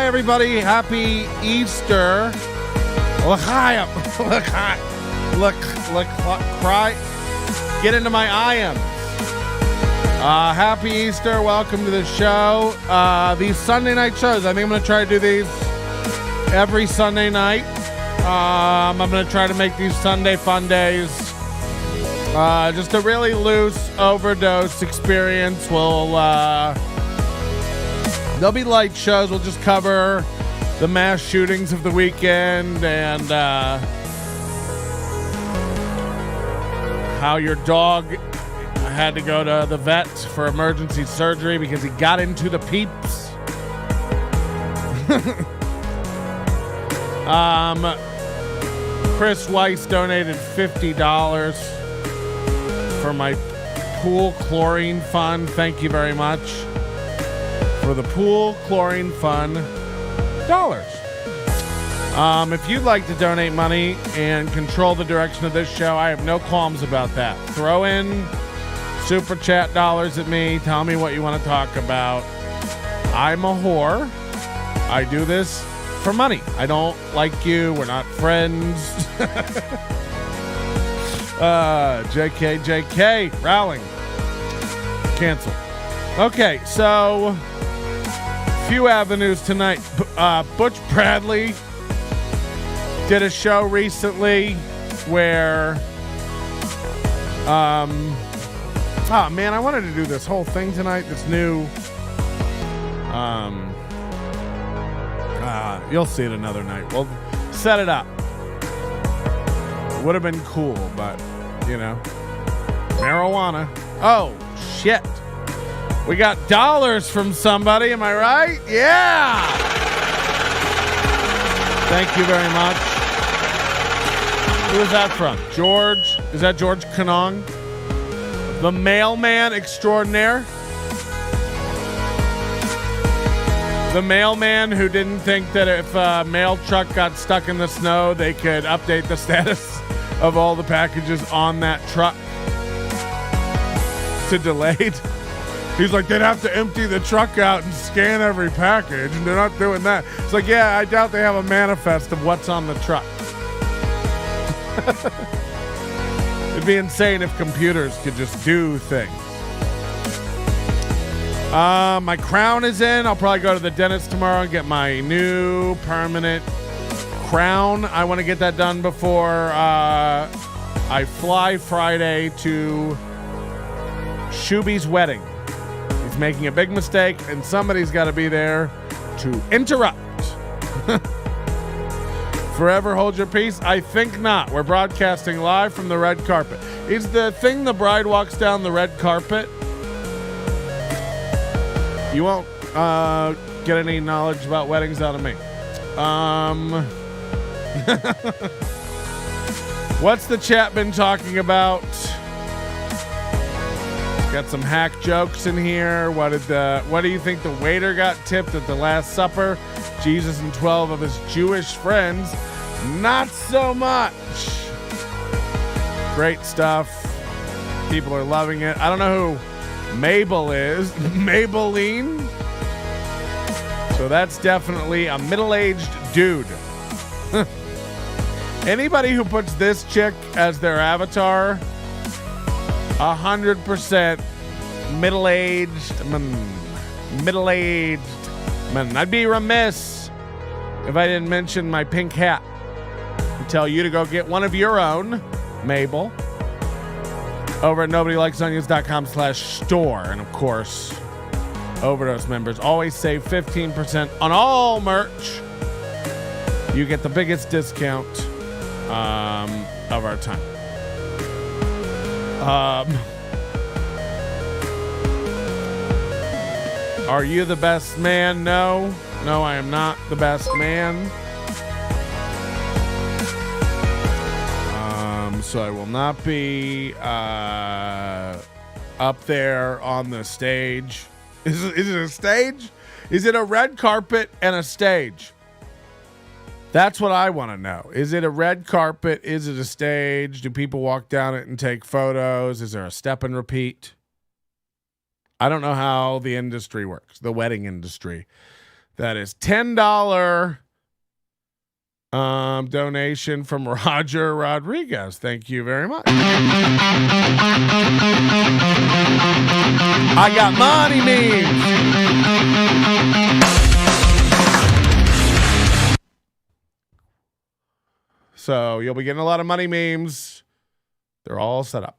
Hi, everybody. Happy Easter. L'chaim. Cry. Get into my I-am. Happy Easter. Welcome to the show. These Sunday night shows, I think I'm going to try to do these every Sunday night. I'm going to try to make these Sunday fun days. Just a really loose overdose experience. There'll be light shows. We'll just cover the mass shootings of the weekend and how your dog had to go to the vet for emergency surgery because he got into the peeps. Chris Weiss donated $50 for my pool chlorine fund. Thank you very much for the pool chlorine fund dollars. If you'd like to donate money and control the direction of this show, I have no qualms about that. Throw in super chat dollars at me. Tell me what you want to talk about. I'm a whore. I do this for money. I don't like you. We're not friends. JK. Rowling. Cancel. Okay, so few avenues tonight. Butch Bradley did a show recently where oh man, I wanted to do this whole thing tonight, this new you'll see it another night. We'll set it up. Would have been cool, but you know, marijuana. Oh shit. We got dollars from somebody, am I right? Yeah! Thank you very much. Who is that from? George? Is that George Kanong? The mailman extraordinaire? The mailman who didn't think that if a mail truck got stuck in the snow, they could update the status of all the packages on that truck to delayed. He's like, they'd have to empty the truck out and scan every package, and they're not doing that. It's like, yeah, I doubt they have a manifest of what's on the truck. It'd be insane if computers could just do things. My crown is in. I'll probably go to the dentist tomorrow and get my new permanent crown. I want to get that done before I fly Friday to Shuby's wedding. He's making a big mistake, and somebody's got to be there to interrupt. Forever hold your peace? I think not. We're broadcasting live from the red carpet. Is the thing the bride walks down the red carpet? You won't get any knowledge about weddings out of me. What's the chat been talking about? Got some hack jokes in here. What do you think the waiter got tipped at the Last Supper? Jesus and 12 of his Jewish friends. Not so much. Great stuff. People are loving it. I don't know who Mabel is. Maybelline. So that's definitely a middle-aged dude. Anybody who puts this chick as their avatar, 100% middle-aged man. I'd be remiss if I didn't mention my pink hat and tell you to go get one of your own, Mabel, over at nobodylikesonions.com/store. And of course, Overdose members always save 15% on all merch. You get the biggest discount of our time. Are you the best man? No, I am not the best man. So I will not be up there on the stage. Is it a stage? Is it a red carpet and a stage? That's what I want to know. Is it a red carpet? Is it a stage? Do people walk down it and take photos? Is there a step and repeat? I don't know how the industry works, the wedding industry. That is $10 donation from Roger Rodriguez. Thank you very much. I got money memes. So you'll be getting a lot of money memes. They're all set up.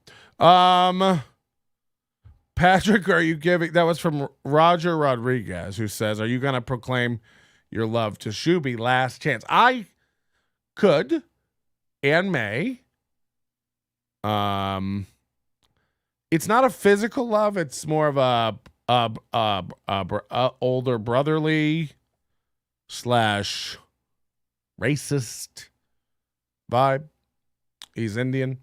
Patrick, are you giving? That was from Roger Rodriguez, who says, "Are you going to proclaim your love to Shuby? Last chance." I could and may. It's not a physical love. It's more of a older brotherly / racist vibe. He's Indian.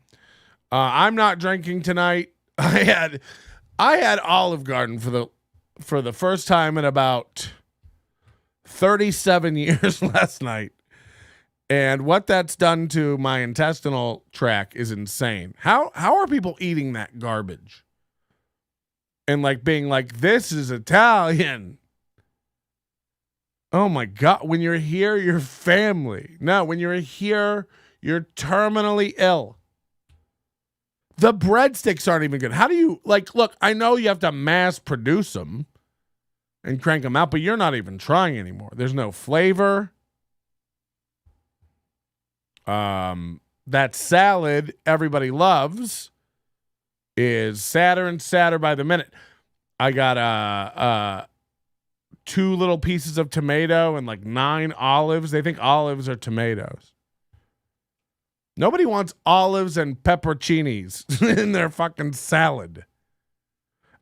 I'm not drinking tonight. I had Olive Garden for the first time in about 37 years last night. And what that's done to my intestinal tract is insane. How are people eating that garbage? And like being like, this is Italian. Oh my God. When you're here, you're family. No, when you're here, you're terminally ill. The breadsticks aren't even good. How do you, like, look, I know you have to mass produce them and crank them out, but you're not even trying anymore. There's no flavor. That salad everybody loves is sadder and sadder by the minute. I got 2 little pieces of tomato and like 9 olives. They think olives are tomatoes. Nobody wants olives and pepperoncinis in their fucking salad.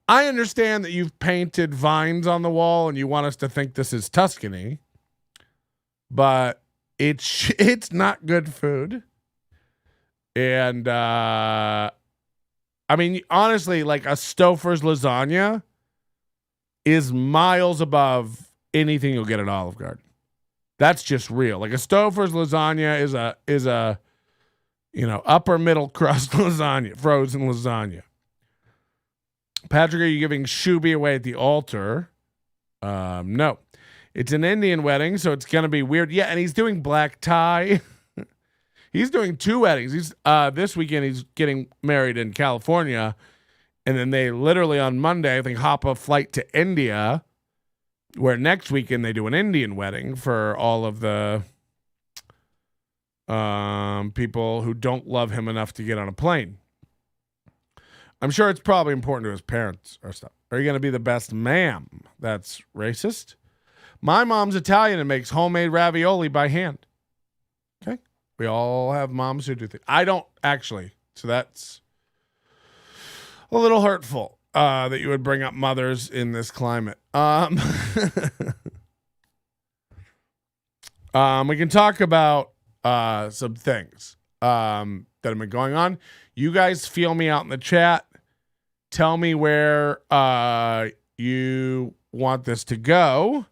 I understand that you've painted vines on the wall and you want us to think this is Tuscany, but it's not good food. And I mean, honestly, like a Stouffer's lasagna is miles above anything you'll get at Olive Garden. That's just real. Like a Stouffer's lasagna is a upper middle crust lasagna, frozen lasagna. Patrick, are you giving Shuby away at the altar? No. It's an Indian wedding, so it's going to be weird. Yeah, and he's doing black tie. He's doing 2 weddings. He's this weekend he's getting married in California, and then they literally on Monday, I think, hop a flight to India, where next weekend they do an Indian wedding for all of the people who don't love him enough to get on a plane. I'm sure it's probably important to his parents or stuff. Are you going to be the best ma'am? That's racist. My mom's Italian and makes homemade ravioli by hand. Okay. We all have moms who do things. I don't actually. So that's a little hurtful that you would bring up mothers in this climate. We can talk about some things that have been going on. You guys feel me out in the chat. Tell me where you want this to go.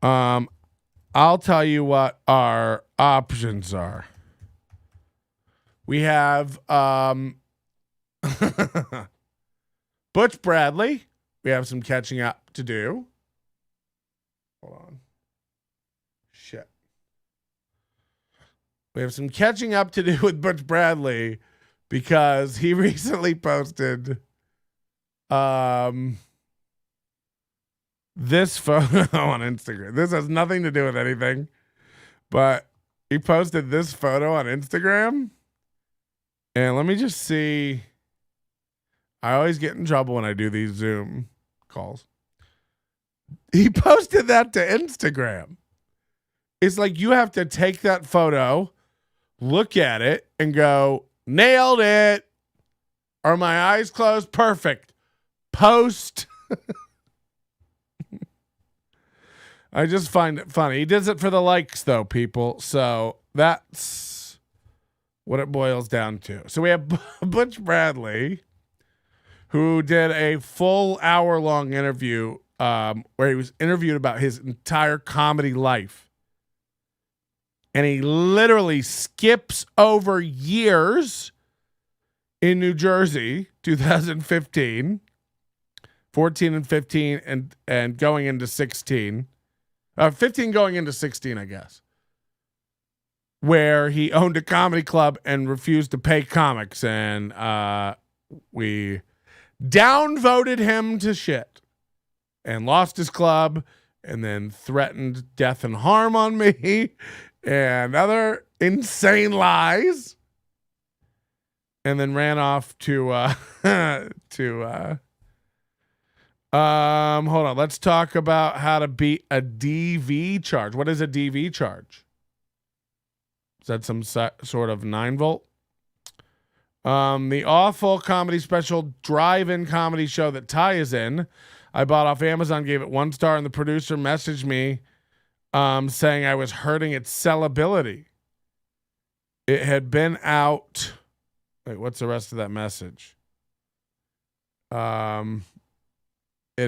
I'll tell you what our options are. We have Butch Bradley. We have some catching up to do. Hold on. Shit. We have some catching up to do with Butch Bradley because he recently posted this photo on Instagram. This has nothing to do with anything, but he posted this photo on Instagram. And let me just see. I always get in trouble when I do these Zoom calls. He posted that to Instagram. It's like you have to take that photo, look at it, and go, nailed it. Are my eyes closed? Perfect. Post. I just find it funny. He does it for the likes, though, people. So that's what it boils down to. So we have Butch Bradley, who did a full hour-long interview where he was interviewed about his entire comedy life. And he literally skips over years in New Jersey, 2015, 14 and 15, and going into 16. 15 going into 16, I guess, where he owned a comedy club and refused to pay comics, and we downvoted him to shit and lost his club, and then threatened death and harm on me and other insane lies, and then ran off to hold on. Let's talk about how to beat a DV charge. What is a DV charge? Is that some sort of 9-volt? The awful comedy special drive-in comedy show that Ty is in, I bought off Amazon, gave it 1 star, and the producer messaged me saying I was hurting its sellability. It had been out. Wait, what's the rest of that message? It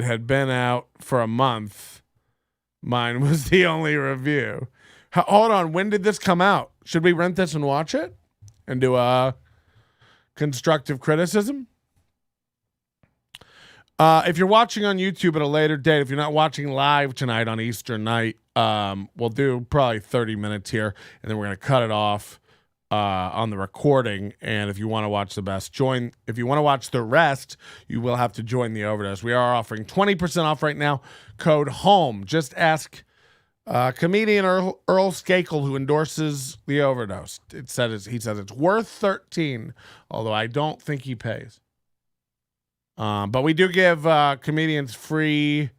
had been out for a month. Mine was the only review. Hold on. When did this come out? Should we rent this and watch it and do a constructive criticism? If you're watching on YouTube at a later date, if you're not watching live tonight on Easter night, we'll do probably 30 minutes here, and then we're going to cut it off on the recording. And if you want to watch the best, join. If you want to watch the rest, you will have to join the Overdose. We are offering 20% off right now. Code HOME. Just ask comedian Earl Skakel, who endorses the Overdose. He says it's worth $13, although I don't think he pays. But we do give comedians free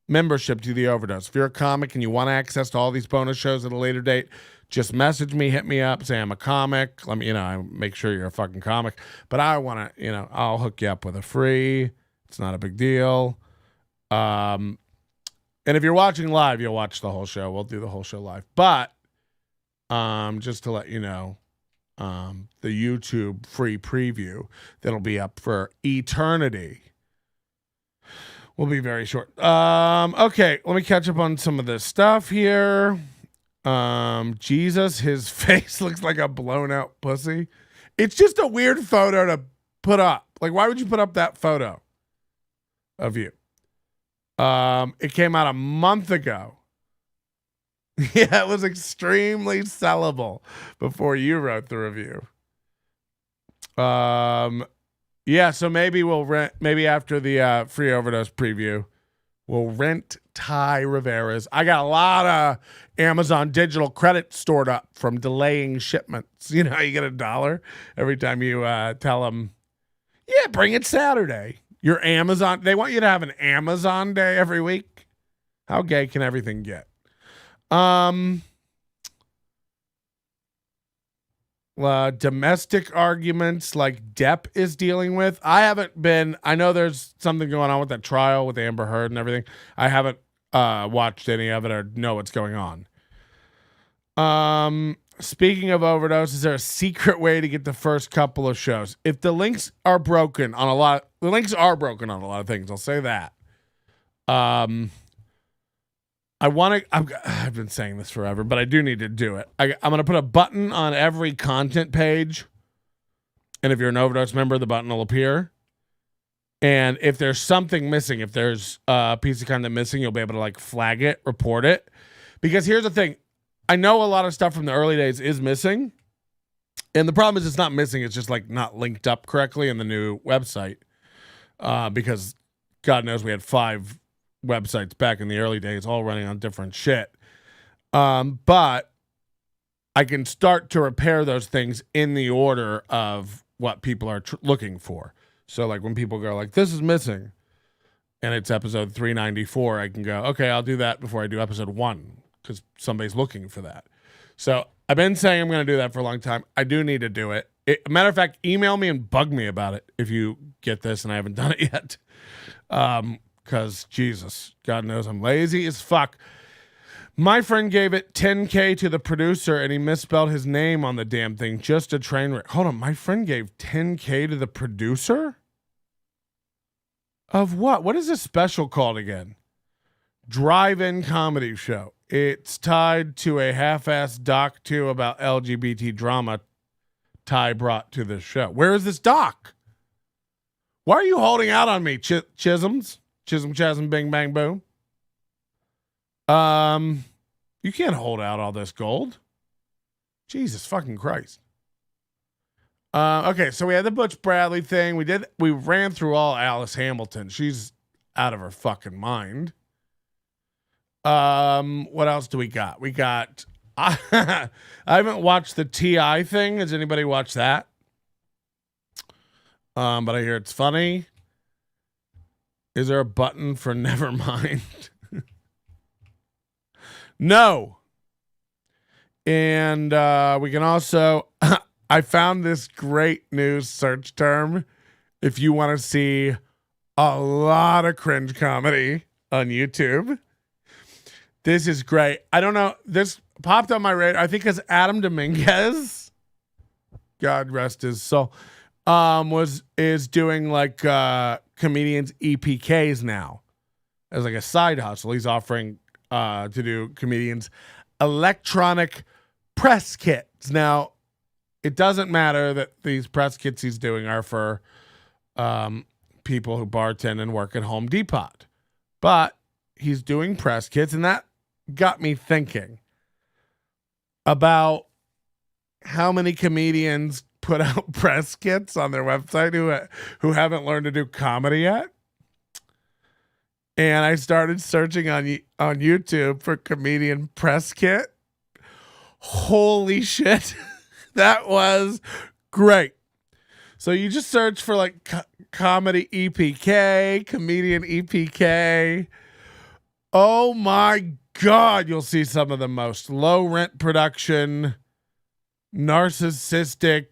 membership to the Overdose. If you're a comic and you want access to all these bonus shows at a later date, just message me, hit me up, say I'm a comic. Let me, make sure you're a fucking comic. But I want to, I'll hook you up with a free. It's not a big deal. And if you're watching live, you'll watch the whole show. We'll do the whole show live. But just to let you know, the YouTube free preview that'll be up for eternity will be very short. Okay, let me catch up on some of this stuff here. Jesus, his face looks like a blown out pussy. It's just a weird photo to put up. Like, why would you put up that photo of you? It came out a month ago. Yeah, it was extremely sellable before you wrote the review. Yeah, so maybe we'll rent, maybe after the free Overdose preview, we'll rent Ty Rivera's. I got a lot of Amazon digital credit stored up from delaying shipments. You know, you get $1 every time you tell them, yeah, bring it Saturday. Your Amazon, they want you to have an Amazon day every week. How gay can everything get? Domestic arguments like Depp is dealing with. I know there's something going on with that trial with Amber Heard and everything. I haven't watched any of it or know what's going on. Speaking of Overdose, is there a secret way to get the first couple of shows? If the links are broken on the links are broken on a lot of things. I'll say that. I've been saying this forever, but I do need to do it. I'm going to put a button on every content page. And if you're an Overdose member, the button will appear. And if there's something missing, if there's a piece of content missing, you'll be able to flag it, report it. Because here's the thing. I know a lot of stuff from the early days is missing. And the problem is it's not missing. It's just not linked up correctly in the new website. Because God knows we had 5 websites back in the early days, all running on different shit. But I can start to repair those things in the order of what people are looking for. So when people go this is missing and it's episode 394, I can go, okay, I'll do that before I do episode 1 because somebody's looking for that. So I've been saying I'm going to do that for a long time. I do need to do it. Matter of fact, email me and bug me about it if you get this and I haven't done it yet. Because, Jesus, God knows I'm lazy as fuck. My friend gave it $10K to the producer, and he misspelled his name on the damn thing. Just a train wreck. Hold on, my friend gave $10K to the producer? Of what? What is this special called again? Drive-in comedy show. It's tied to a half-assed doc, too, about LGBT drama Ty brought to the show. Where is this doc? Why are you holding out on me, Chisholms? Chisholm, chasm, bing, bang, boom. You can't hold out all this gold. Jesus fucking Christ. Okay, so we had the Butch Bradley thing. We ran through all Alice Hamilton. She's out of her fucking mind. What else do we got? We got I haven't watched the TI thing. Has anybody watched that? But I hear it's funny. Is there a button for Nevermind? No. And we can also I found this great news search term if you want to see a lot of cringe comedy on YouTube. This is great. I don't know. This popped on my radar. I think because Adam Dominguez, God rest his soul, is doing like comedians EPKs now as like a side hustle. He's offering to do comedians electronic press kits. Now, it doesn't matter that these press kits he's doing are for people who bartend and work at Home Depot, but he's doing press kits, and that got me thinking about how many comedians put out press kits on their website who haven't learned to do comedy yet. And I started searching on YouTube for comedian press kit. Holy shit. That was great. So you just search for like comedy EPK, comedian EPK. Oh my God. You'll see some of the most low rent production, narcissistic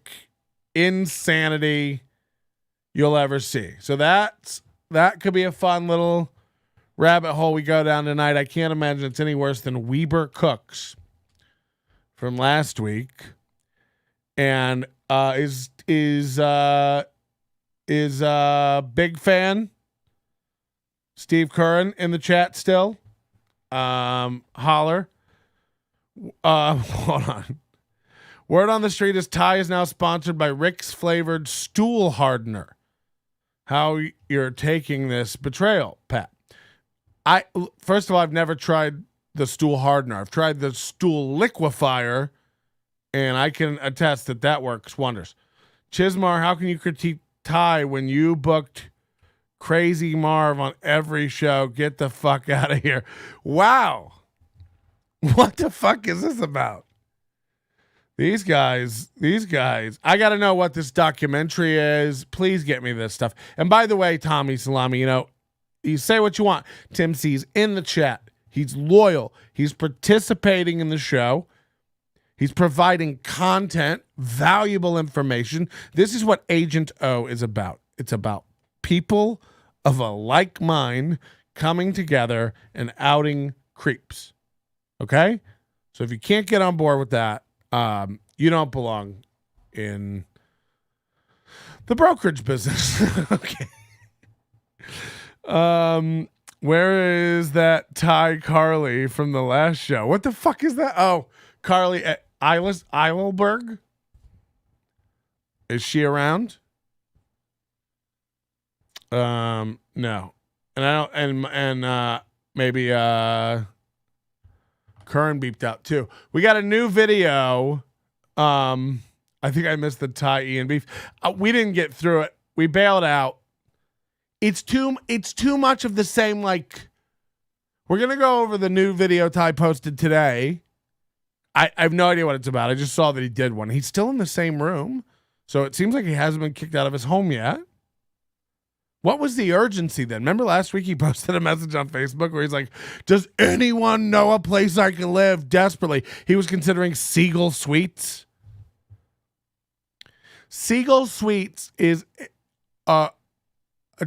insanity you'll ever see. So that could be a fun little rabbit hole we go down tonight. I can't imagine it's any worse than Weber Cooks from last week. And is big fan Steve Curran in the chat still? Holler. Hold on. Word on the street is Ty is now sponsored by Rick's flavored stool hardener. How you're taking this betrayal, Pat? First of all, I've never tried the stool hardener. I've tried the stool liquefier, and I can attest that works wonders. Chismar, how can you critique Ty when you booked Crazy Marv on every show? Get the fuck out of here. Wow. What the fuck is this about? These guys, I got to know what this documentary is. Please get me this stuff. And by the way, Tommy Salami, you say what you want. Tim C's in the chat. He's loyal. He's participating in the show. He's providing content, valuable information. This is what Agent O is about. It's about people of a like mind coming together and outing creeps. Okay? So if you can't get on board with that, you don't belong in the brokerage business. Okay. Where is that Ty Carly from the last show? What the fuck is that? Oh, Carly at Eidelberg. Is she around? No. And I don't and maybe Curran beeped out too. We got a new video. I think I missed the Ty Ian beef. We didn't get through it. We bailed out. It's too much of the same. Like, we're gonna go over the new video Ty posted today. I have no idea what it's about. I just saw that he did one. He's still in the same room, so it seems like he hasn't been kicked out of his home yet. What was the urgency then? Remember last week he posted a message on Facebook where he's like, does anyone know a place I can live desperately? He was considering Siegel Suites. Siegel Suites is a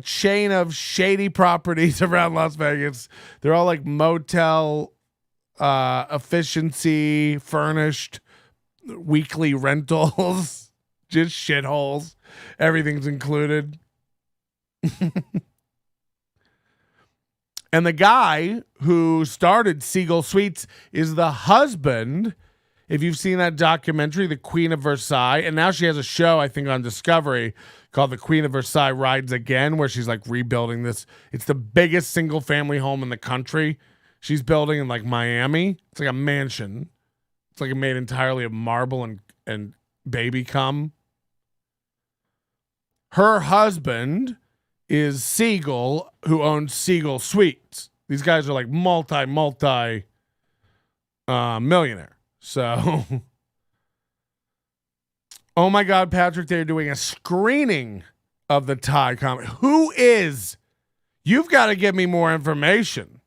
chain of shady properties around Las Vegas. They're all like motel efficiency, furnished, weekly rentals, just shitholes. Everything's included. And the guy who started Siegel Suites is the husband. If you've seen that documentary, The Queen of Versailles, and now she has a show, I think, on Discovery called The Queen of Versailles Rides Again, where she's like rebuilding this. It's the biggest single family home in the country. she's building in like Miami. It's like a mansion. It's like made entirely of marble and baby cum. Her husband is Siegel, who owns Siegel Sweets. These guys are like multi millionaire. So, oh my God, Patrick, they're doing a screening of the Thai comedy. Who is? You've got to give me more information.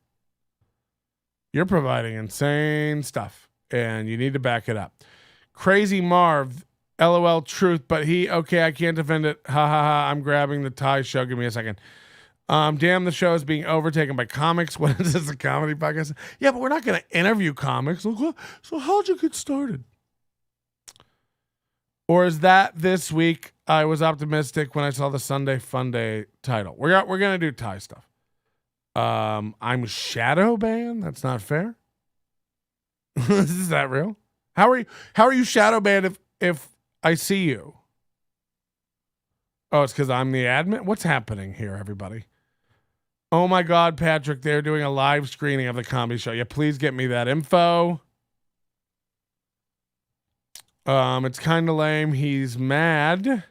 You're providing insane stuff, and you need to back it up. Crazy Marv, LOL truth, but okay, I can't defend it. Ha ha ha, I'm grabbing the Thai show. Give me a second. Damn, the show is being overtaken by comics. What is this, a comedy podcast? Yeah, but we're not going to interview comics. So how'd you get started? Or is that this week? I was optimistic when I saw the Sunday FUNDAY title. We're going to do Thai stuff. I'm shadow banned? That's not fair. Is that real? How are you shadow banned if I see you? Oh, it's because I'm the admin? What's happening here, everybody? Oh my God, Patrick, they're doing a live screening of the comedy show. Yeah, please get me that info. It's kind of lame. He's mad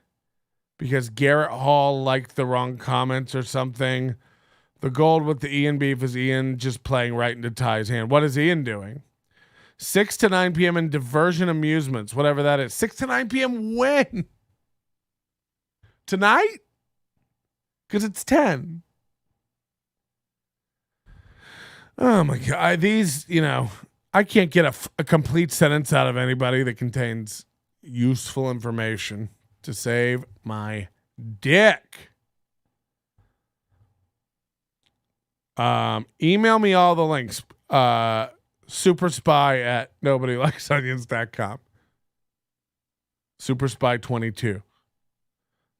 because Garrett Hall liked the wrong comments or something. The gold with the Ian beef is Ian just playing right into Ty's hand. What is Ian doing? 6 to 9 p.m. in Diversion Amusements, whatever that is. 6 to 9 p.m. when? Tonight? Because it's 10. Oh my God. These, I can't get a complete sentence out of anybody that contains useful information to save my dick. Email me all the links. Superspy at nobodylikesonions.com. Superspy22.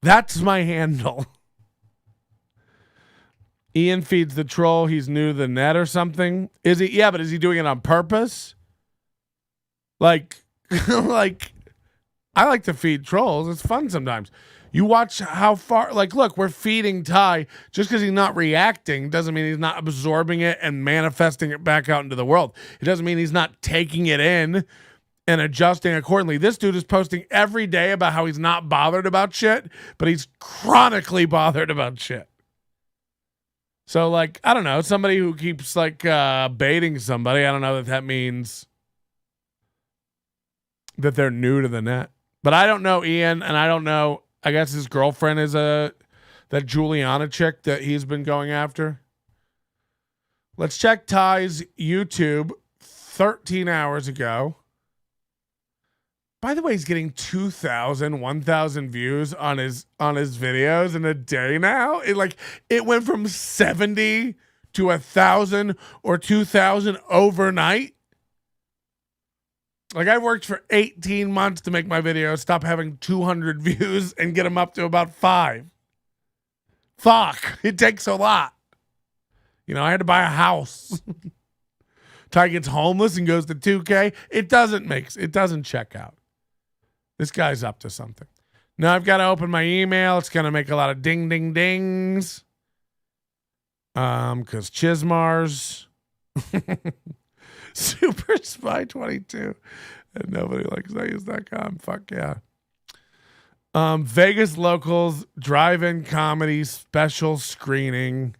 That's my handle. Ian feeds the troll. He's new to the net or something. Is he? Yeah, but is he doing it on purpose? Like, I like to feed trolls. It's fun sometimes. You watch how far, look, we're feeding Ty. Just because he's not reacting doesn't mean he's not absorbing it and manifesting it back out into the world. It doesn't mean he's not taking it in and adjusting accordingly. This dude is posting every day about how he's not bothered about shit, but he's chronically bothered about shit. So, I don't know, somebody who keeps, baiting somebody, I don't know that means that they're new to the net. But I don't know Ian, and I don't know, I guess his girlfriend is that Juliana chick that he's been going after. Let's check Ty's YouTube 13 hours ago. By the way, he's getting 2,000, 1,000 views on his videos in a day now. It went from 70 to 1,000 or 2,000 overnight. I worked for 18 months to make my videos stop having 200 views and get them up to about 5. Fuck, it takes a lot. I had to buy a house. Ty gets homeless and goes to 2K. It doesn't check out. This guy's up to something. Now I've got to open my email. It's going to make a lot of ding, ding, dings. Because Chismars. Super Spy 22. And nobody likes Vegas.com. Fuck yeah. Vegas Locals Drive-In Comedy Special Screening.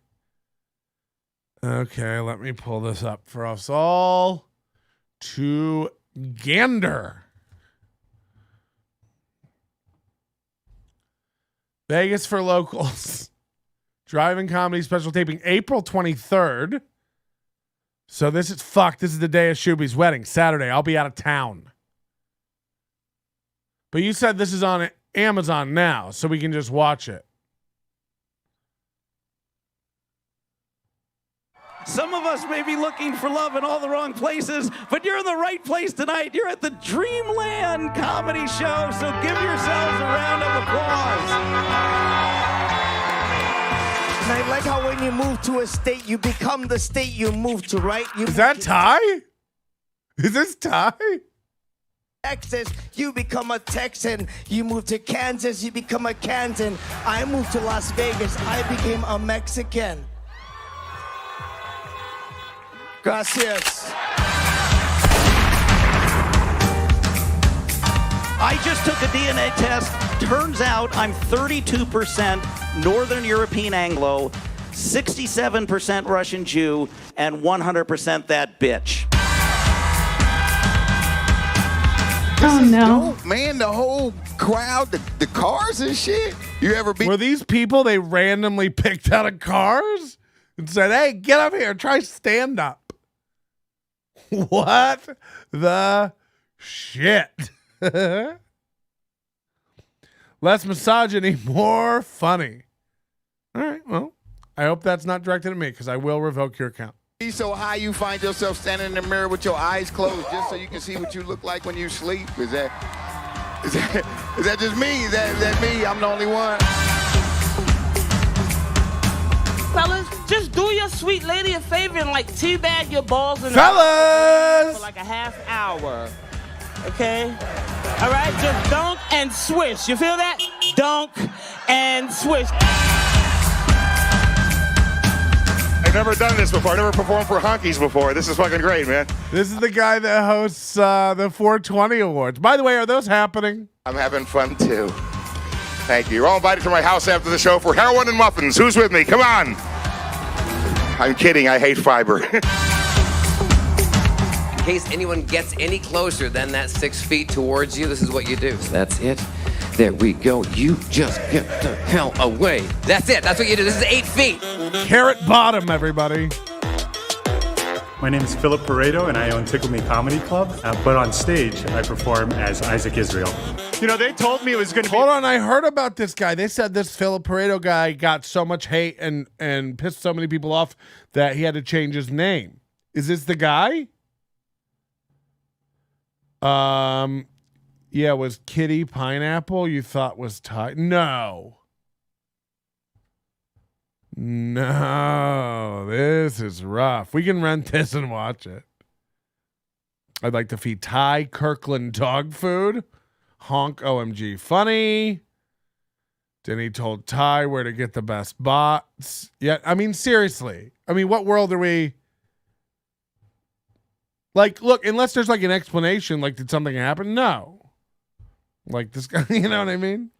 Okay, let me pull this up for us all to gander. Vegas for Locals. Drive-In Comedy Special Taping April 23rd. So this is the day of Shuby's wedding. Saturday. I'll be out of town. But you said this is on Amazon now, so we can just watch it. Some of us may be looking for love in all the wrong places, but you're in the right place tonight. You're at the Dreamland Comedy Show, so give yourselves a round of applause. And I like how when you move to a state, you become the state you move to, right? Is that Ty? Is this Ty? Texas, you become a Texan. You move to Kansas, you become a Kansan. I moved to Las Vegas, I became a Mexican. Gracias. I just took a DNA test. Turns out I'm 32% Northern European Anglo, 67% Russian Jew, and 100% that bitch. Oh no. Dope, man, the whole crowd, the cars and shit. You ever be Were these people they randomly picked out of cars and said, hey, get up here, try stand up? What the shit? Less misogyny, more funny. All right, well, I hope that's not directed at me because I will revoke your account. so high you find yourself standing in the mirror with your eyes closed just so you can see what you look like when you sleep? Is that just me? Is that me? I'm the only one. Fellas, just do your sweet lady a favor and like teabag your balls in the Fellas! for like a half hour. Okay? All right, just dunk and swish. You feel that? Dunk and swish. I've never done this before. I've never performed for honkies before. This is fucking great, man. This is the guy that hosts the 420 Awards. By the way, are those happening? I'm having fun, too. Thank you. You're all invited to my house after the show for heroin and muffins. Who's with me? Come on. I'm kidding. I hate fiber. In case anyone gets any closer than that 6 feet towards you, this is what you do. So that's it. There we go. You just get the hell away. That's it. That's what you do. This is 8 feet. Carrot bottom, everybody. My name is Philip Pareto, and I own Tickle Me Comedy Club. But on stage, I perform as Isaac Israel. You know, they told me it was going to be... Hold on, I heard about this guy. They said this Philip Pareto guy got so much hate and pissed so many people off that he had to change his name. Is this the guy? Yeah, was Kitty Pineapple you thought was Ty? No, this is rough. We can rent this and watch it. I'd like to feed Ty Kirkland dog food. Honk OMG funny. Then he told Ty where to get the best bots. Yeah, I mean, seriously. I mean, what world are we... Like, look, unless there's like an explanation, like, did something happen? No. Like this guy, you know what I mean?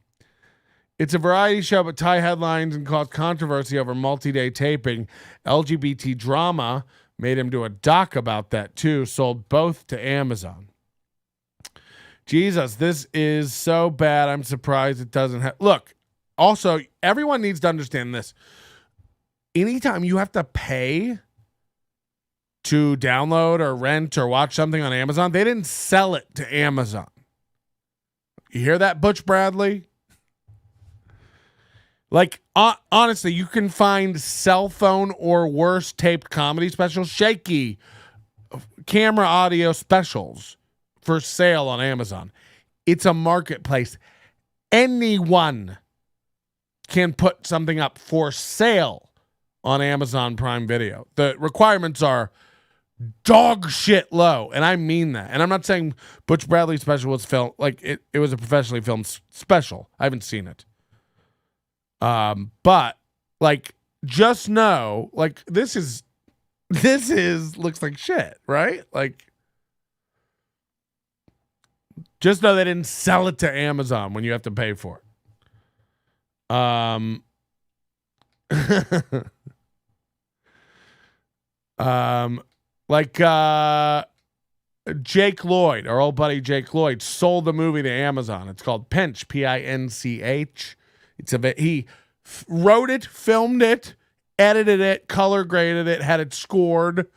It's a variety show, but Ty headlines and caused controversy over multi-day taping. LGBT drama made him do a doc about that too, sold both to Amazon. Jesus, this is so bad. I'm surprised it doesn't have... Look, also, everyone needs to understand this. Anytime you have to pay to download or rent or watch something on Amazon, they didn't sell it to Amazon. You hear that, Butch Bradley? Like, honestly, you can find cell phone or worse taped comedy specials, shaky camera audio specials for sale on Amazon. It's a marketplace. Anyone can put something up for sale on Amazon Prime Video. The requirements are dog shit low, and I mean that. And I'm not saying Butch Bradley's special was filmed like it was a professionally filmed special. I haven't seen it. But like, just know, like, this is looks like shit, right? Like, just know they didn't sell it to Amazon when you have to pay for it. Like Jake Lloyd, our old buddy Jake Lloyd, sold the movie to Amazon. It's called Pinch, Pinch. He wrote it, filmed it, edited it, color graded it, had it scored,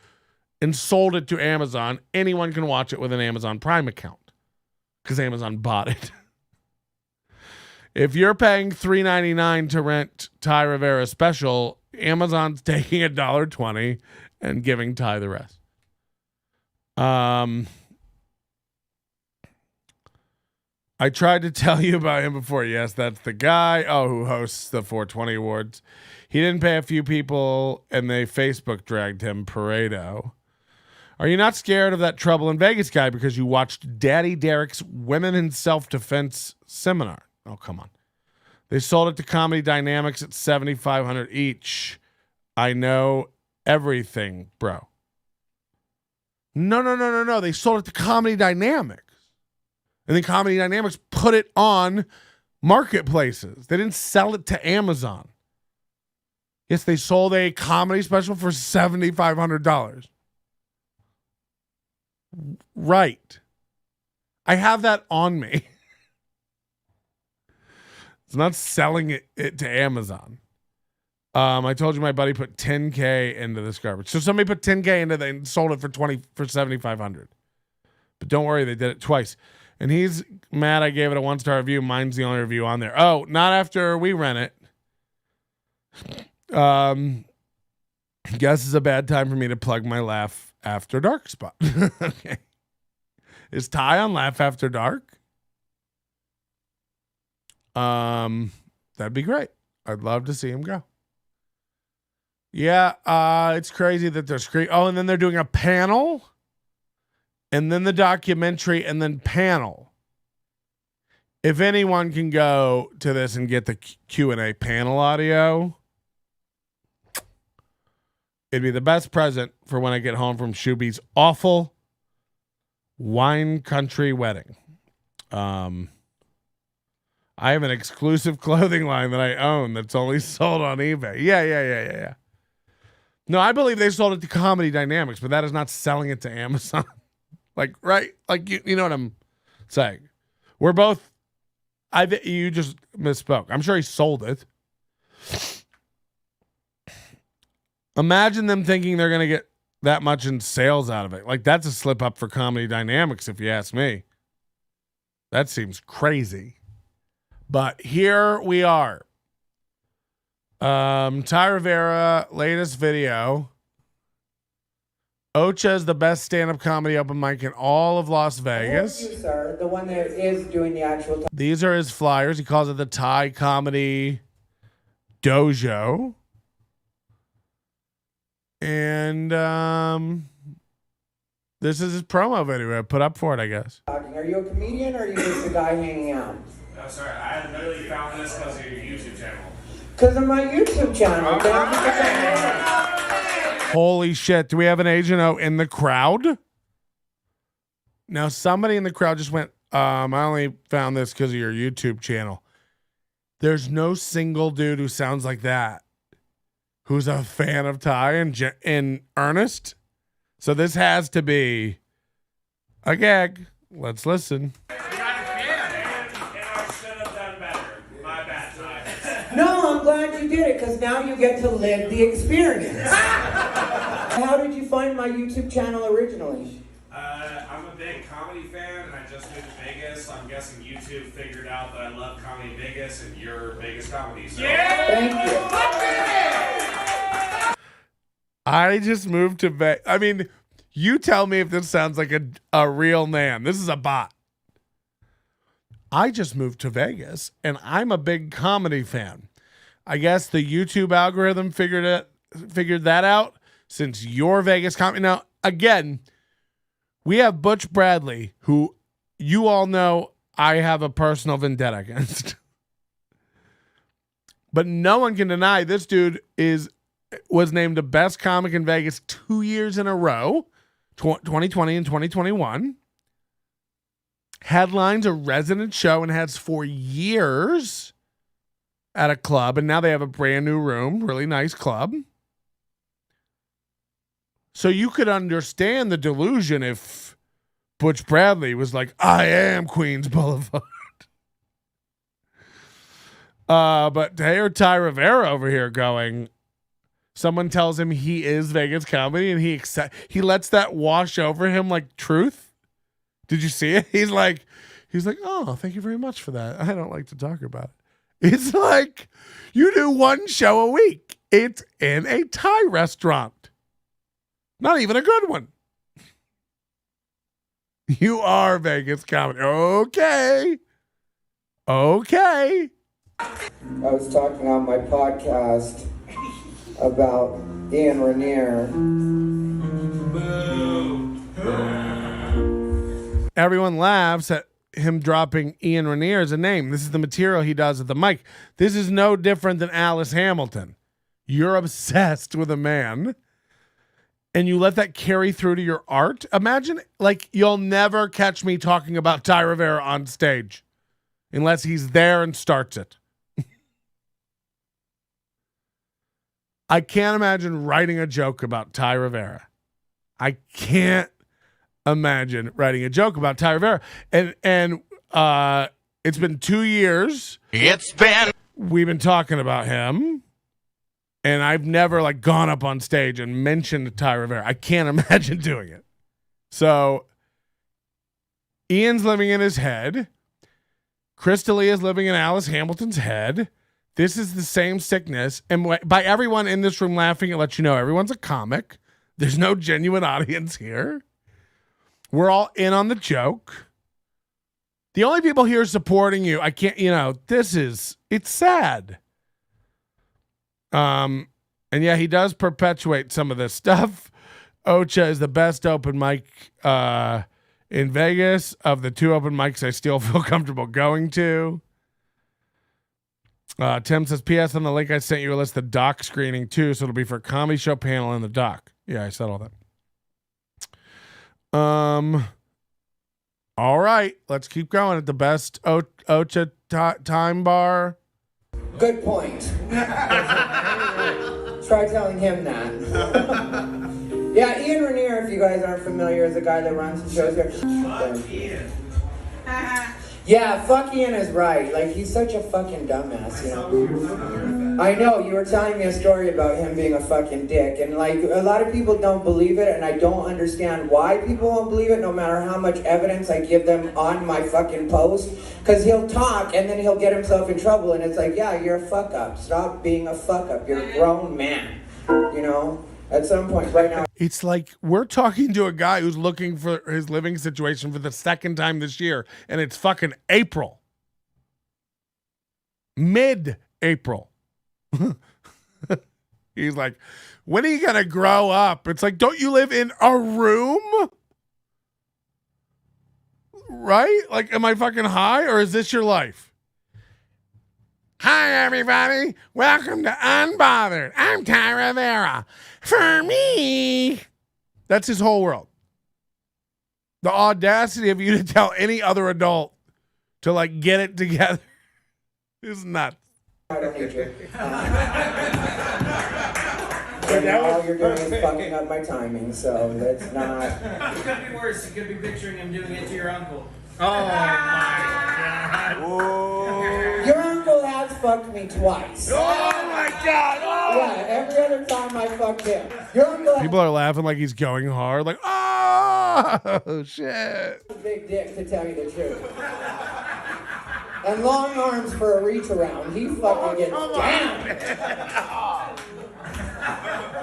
and sold it to Amazon. Anyone can watch it with an Amazon Prime account because Amazon bought it. If you're paying $3.99 to rent Ty Rivera's special, Amazon's taking $1.20 and giving Ty the rest. I tried to tell you about him before. Yes, that's the guy. Who hosts the 420 Awards. He didn't pay a few people, and they Facebook dragged him. Pareto. Are you not scared of that Trouble in Vegas guy because you watched Daddy Derek's Women in Self-Defense seminar? Oh, come on. They sold it to Comedy Dynamics at $7,500 each. I know everything, bro. No. They sold it to Comedy Dynamics. And then Comedy Dynamics put it on marketplaces. They didn't sell it to Amazon. Yes, they sold a comedy special for $7,500. Right. I have that on me. It's not selling it to Amazon. I told you my buddy put $10K into this garbage. So somebody put $10K into it and sold it for $7,500. But don't worry, they did it twice. And he's mad I gave it a 1-star review. Mine's the only review on there. Oh, not after we rent it. Guess it's a bad time for me to plug my Laugh After Dark spot. Okay. Is Ty on Laugh After Dark? That'd be great. I'd love to see him go. Yeah, it's crazy that they're Oh, and then they're doing a panel, and then the documentary, and then panel. If anyone can go to this and get the Q&A panel audio, it'd be the best present for when I get home from Shuby's awful wine country wedding. I have an exclusive clothing line that I own that's only sold on eBay. Yeah. No, I believe they sold it to Comedy Dynamics, but that is not selling it to Amazon. Like, right? Like, you know what I'm saying? We're both, you just misspoke. I'm sure he sold it. Imagine them thinking they're going to get that much in sales out of it. Like, that's a slip up for Comedy Dynamics, if you ask me. That seems crazy. But here we are. Ty Rivera, latest video. Ocha is the best stand-up comedy open mic in all of Las Vegas. You, sir, the one that is doing the actual. These are his flyers. He calls it the Ty Comedy Dojo. And this is his promo video I put up for it, I guess. Are you a comedian or are you just a guy hanging out? No, sorry, I literally found this because of your YouTube channel. Because of my YouTube channel. Holy shit. Do we have an Agent O in the crowd? Now, somebody in the crowd just went, I only found this because of your YouTube channel. There's no single dude who sounds like that who's a fan of Ty in earnest. So this has to be a gag. Let's listen. No, I'm glad you did it because now you get to live the experience. How did you find my YouTube channel originally? I'm a big comedy fan and I just moved to Vegas. So I'm guessing YouTube figured out that I love comedy Vegas and you're Vegas comedy. So. Yeah! Thank you. I just moved to Vegas. I mean, you tell me if this sounds like a real man. This is a bot. I just moved to Vegas, and I'm a big comedy fan. I guess the YouTube algorithm figured that out since you're Vegas comedy. Now, again, we have Butch Bradley, who you all know I have a personal vendetta against. But no one can deny this dude was named the best comic in Vegas 2 years in a row, 2020 and 2021. Headlines a resident show and has for years at a club, and now they have a brand new room, really nice club. So you could understand the delusion if Butch Bradley was like, I am Queens Boulevard. But to hear Ty Rivera over here going, someone tells him he is Vegas comedy, and he lets that wash over him like truth. Did you see it? He's like, oh, thank you very much for that. I don't like to talk about it. It's like you do one show a week. It's in a Thai restaurant. Not even a good one. You are Vegas comedy. Okay. I was talking on my podcast about Ian Rainier. Everyone laughs at him dropping Ian Rainier as a name. This is the material he does at the mic. This is no different than Alice Hamilton. You're obsessed with a man, and you let that carry through to your art. Imagine, like, you'll never catch me talking about Ty Rivera on stage unless he's there and starts it. I can't imagine writing a joke about Ty Rivera. I can't imagine writing a joke about Ty Rivera. And it's been 2 years. We've been talking about him. And I've never like gone up on stage and mentioned Ty Rivera. I can't imagine doing it. So Ian's living in his head. Chris D'Elia is living in Alice Hamilton's head. This is the same sickness. And by everyone in this room laughing, it lets you know everyone's a comic. There's no genuine audience here. We're all in on the joke. The only people here supporting you, I can't, it's sad. And yeah, he does perpetuate some of this stuff. Ocha is the best open mic in Vegas. Of the 2 open mics I still feel comfortable going to. Tim says, P.S. on the link I sent you a list of doc screening too, so it'll be for comedy show panel and the doc. Yeah, I said all that. All right, let's keep going at the best Ocha time bar. Good point. Try telling him that. Yeah, Ian Rainier, if you guys aren't familiar, is a guy that runs the shows here. Fuck Ian. Yeah, fuck Ian is right. Like, he's such a fucking dumbass, I know, you were telling me a story about him being a fucking dick, and like, a lot of people don't believe it, and I don't understand why people won't believe it, no matter how much evidence I give them on my fucking post, because he'll talk, and then he'll get himself in trouble, and it's like, yeah, you're a fuck up. Stop being a fuck up. You're a grown man, At some point right now. It's like we're talking to a guy who's looking for his living situation for the second time this year, and it's fucking April. Mid-April. He's like, when are you going to grow up? It's like, don't you live in a room? Right? Like, am I fucking high, or is this your life? Hi, everybody. Welcome to Unbothered. I'm Ty Rivera. For me. That's his whole world. The audacity of you to tell any other adult to, like, get it together is nuts. I don't need you. All you're doing is fucking up my timing, so that's not... It could be worse. You could be picturing him doing it to your uncle. Oh, my God. Your uncle has fucked me twice. Oh, my God. Oh. Yeah, every other time I fucked him. Your uncle People are laughing like he's going hard. Like, oh, shit. has a big dick, to tell you the truth. And long arms for a reach around. He fucking gets down.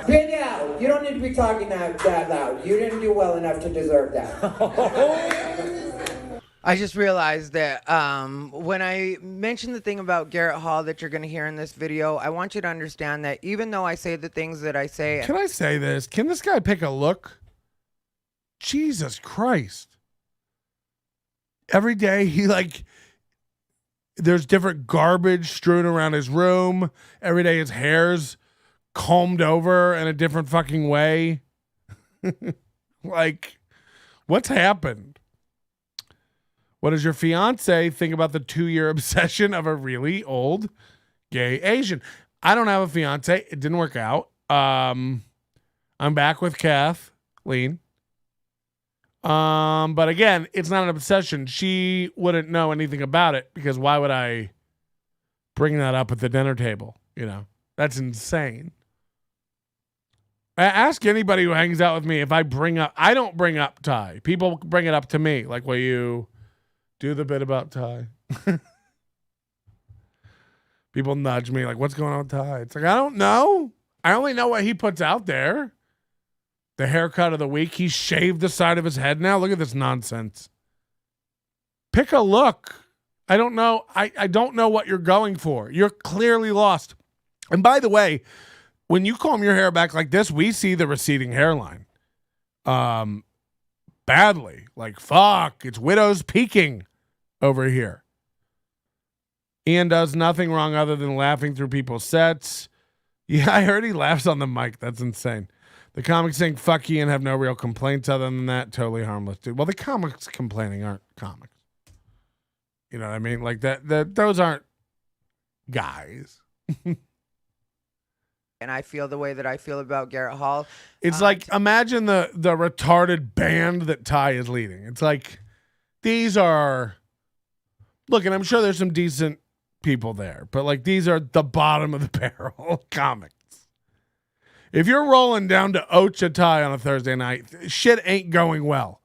Big Al, you don't need to be talking that loud. You didn't do well enough to deserve that. I just realized that when I mentioned the thing about Garrett Hall that you're going to hear in this video, I want you to understand that even though I say the things that I say... Can I say this? Can this guy pick a look? Jesus Christ. Every day he there's different garbage strewn around his room. Every day his hair's combed over in a different fucking way. Like, what's happened? What does your fiance think about the 2-year obsession of a really old gay Asian? I don't have a fiance. It didn't work out. I'm back with Kathleen. But again, it's not an obsession. She wouldn't know anything about it because why would I bring that up at the dinner table? That's insane. Ask anybody who hangs out with me if I don't bring up Ty. People bring it up to me. Like, will you do the bit about Ty? People nudge me like, what's going on with Ty? It's like, I don't know. I only know what he puts out there. The haircut of the week. He shaved the side of his head now. Look at this nonsense. Pick a look. I don't know. I don't know what you're going for. You're clearly lost. And by the way, when you comb your hair back like this, we see the receding hairline. Badly. Like, fuck. It's widows peaking over here. Ian does nothing wrong other than laughing through people's sets. Yeah, I heard he laughs on the mic. That's insane. The comics saying fuck you and have no real complaints other than that. Totally harmless, dude. Well, the comics complaining aren't comics. You know what I mean? Like those aren't guys. And I feel the way that I feel about Garrett Hall. It's like, imagine the retarded band that Ty is leading. It's like, these are, look, and I'm sure there's some decent people there, but like, these are the bottom of the barrel comics. If you're rolling down to Ocha Ty on a Thursday night, shit ain't going well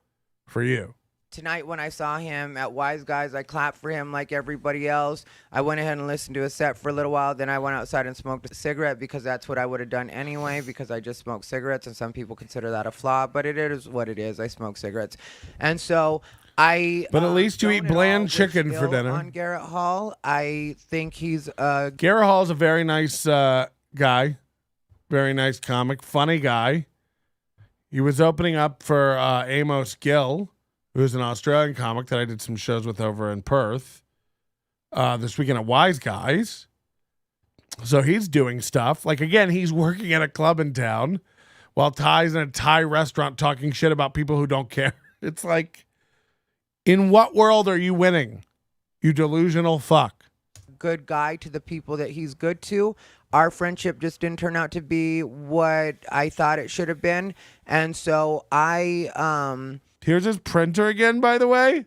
for you. Tonight when I saw him at Wise Guys, I clapped for him like everybody else. I went ahead and listened to his set for a little while. Then I went outside and smoked a cigarette because that's what I would have done anyway, because I just smoke cigarettes, and some people consider that a flaw, but it is what it is. I smoke cigarettes. And so but at least you eat bland chicken for dinner. On Garrett Hall, I think he's Garrett Hall's a very nice guy, very nice comic, funny guy. He was opening up for Amos Gill, who's an Australian comic that I did some shows with over in Perth this weekend at Wise Guys. So he's doing stuff. Like, again, he's working at a club in town while Ty's in a Thai restaurant talking shit about people who don't care. It's like, in what world are you winning, you delusional fuck? Good guy to the people that he's good to. Our friendship just didn't turn out to be what I thought it should have been. And so Here's his printer again, by the way.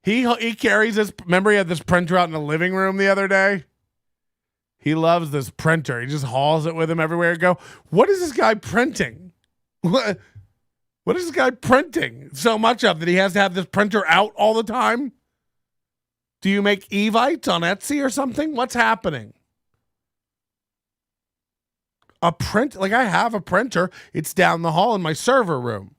He carries this. Remember, he had this printer out in the living room the other day. He loves this printer. He just hauls it with him everywhere he go. What is this guy printing? What is this guy printing so much of that he has to have this printer out all the time? Do you make Evites on Etsy or something? What's happening? A print? Like, I have a printer. It's down the hall in my server room.